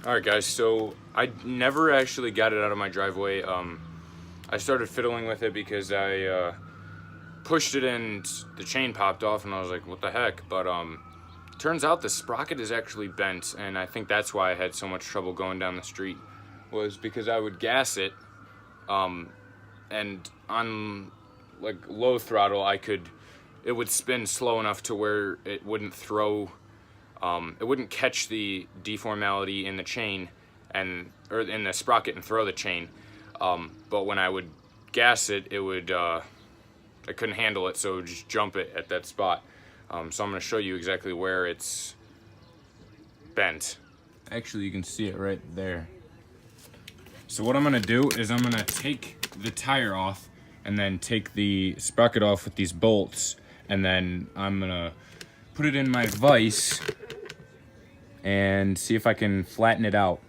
Alright guys, so I never actually got it out of my driveway. I started fiddling with it because I pushed it and the chain popped off and I was like, what the heck? But turns out the sprocket is actually bent, and I think that's why I had so much trouble going down the street, was because I would gas it and on like low throttle it would spin slow enough to where it wouldn't it wouldn't catch the deformality in the chain or in the sprocket and throw the chain. But when I would gas it, I couldn't handle it, so it would just jump it at that spot. So I'm going to show you exactly where it's bent. Actually, you can see it right there. So what I'm going to do is I'm going to take the tire off and then take the sprocket off with these bolts, and then I'm going to put it in my vise and see if I can flatten it out.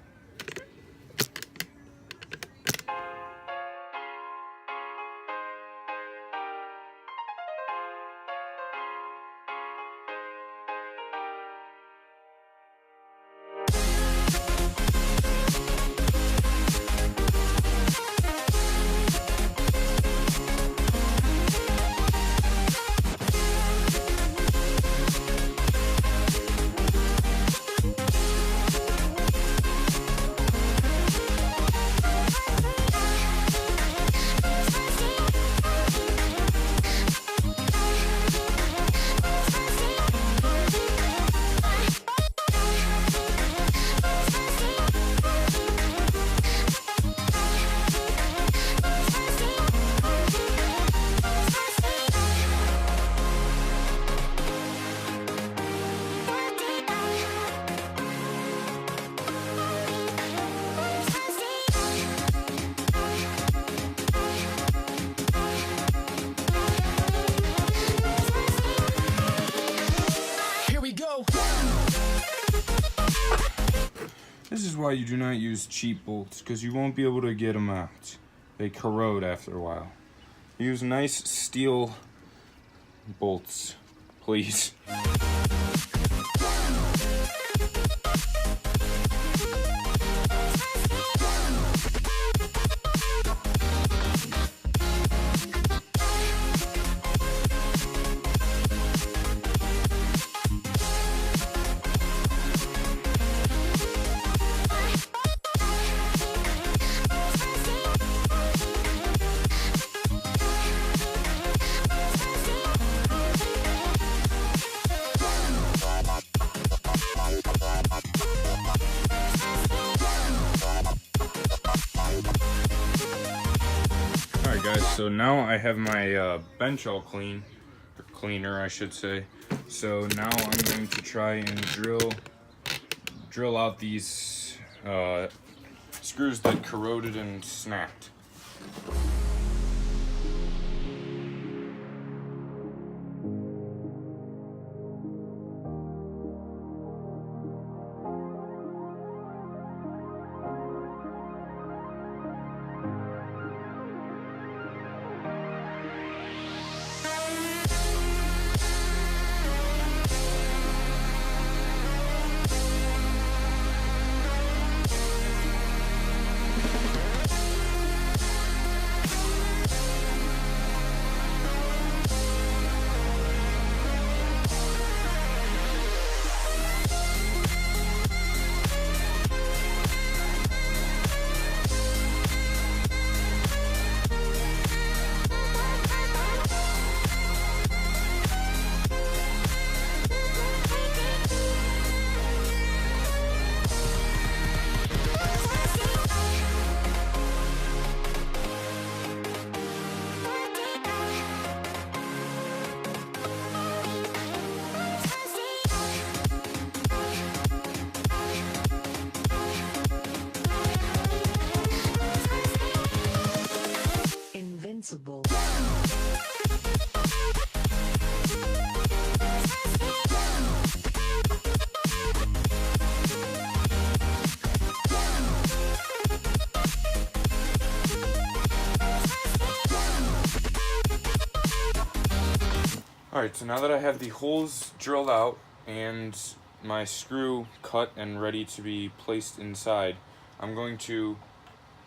This is why you do not use cheap bolts, because you won't be able to get them out. They corrode after a while. Use nice steel bolts, please. Alright guys, so now I have my bench all clean, or cleaner I should say. So now I'm going to try and drill out these screws that corroded and snapped. Invincible. Alright, so now that I have the holes drilled out and my screw cut and ready to be placed inside, I'm going to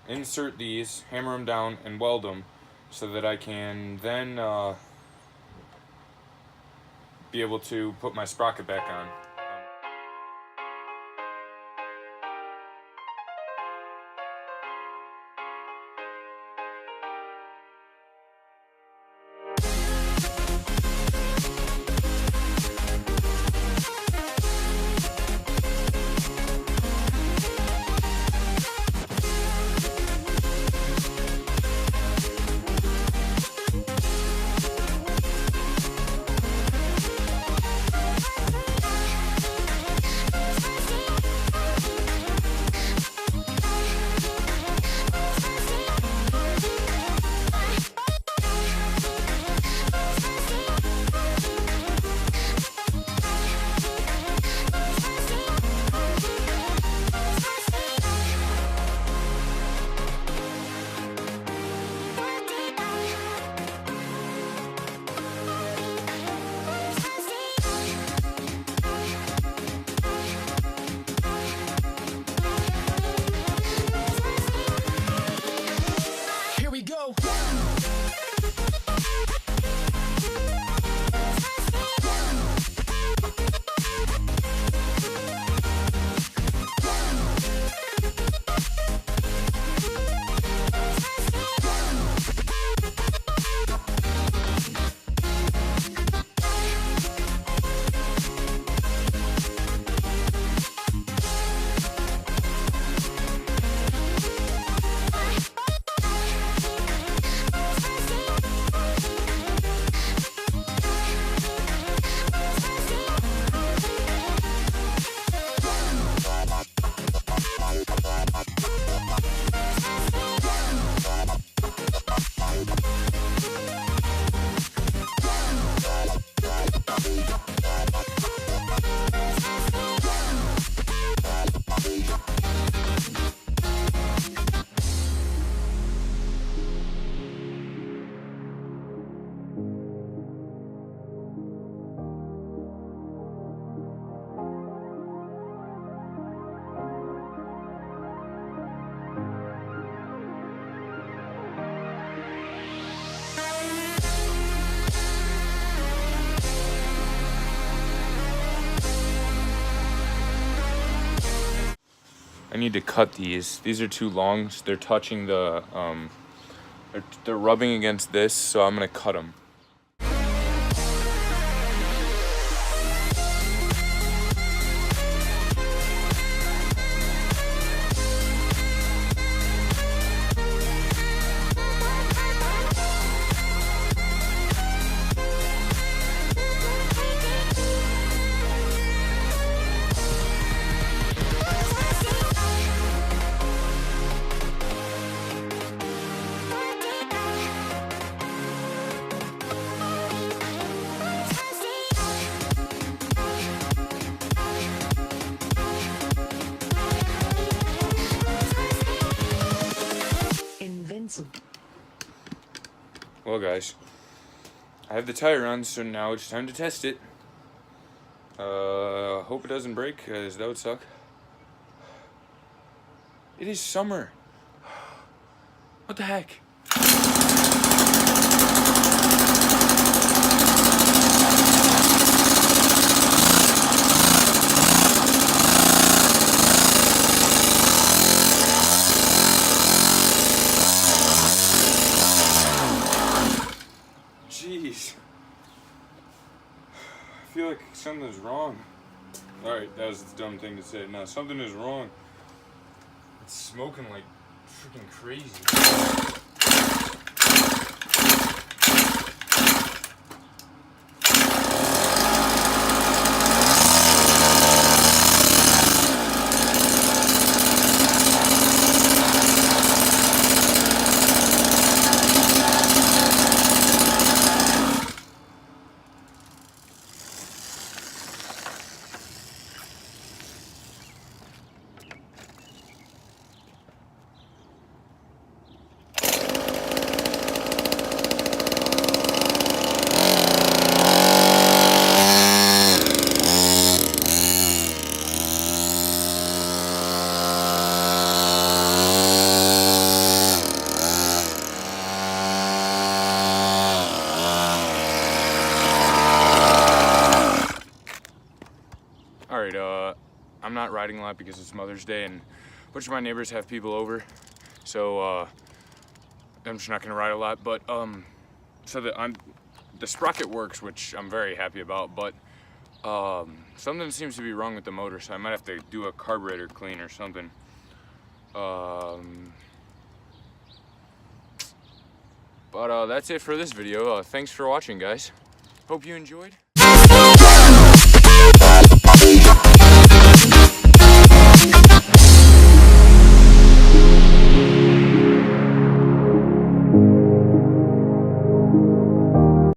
insert these, hammer them down, and weld them so that I can then be able to put my sprocket back on. I need to cut these. These are too long. So they're touching the, they're rubbing against this, so I'm gonna cut them. Well guys, I have the tire on, so now it's time to test it. Hope it doesn't break, because that would suck. It is summer. What the heck? Jeez. I feel like something's wrong. Alright, that was the dumb thing to say. No, something is wrong. It's smoking like freaking crazy. Alright, I'm not riding a lot because it's Mother's Day and a bunch of my neighbors have people over, so I'm just not gonna ride a lot. But so the sprocket works, which I'm very happy about, but something seems to be wrong with the motor, so I might have to do a carburetor clean or something. But that's it for this video. Thanks for watching, guys. Hope you enjoyed.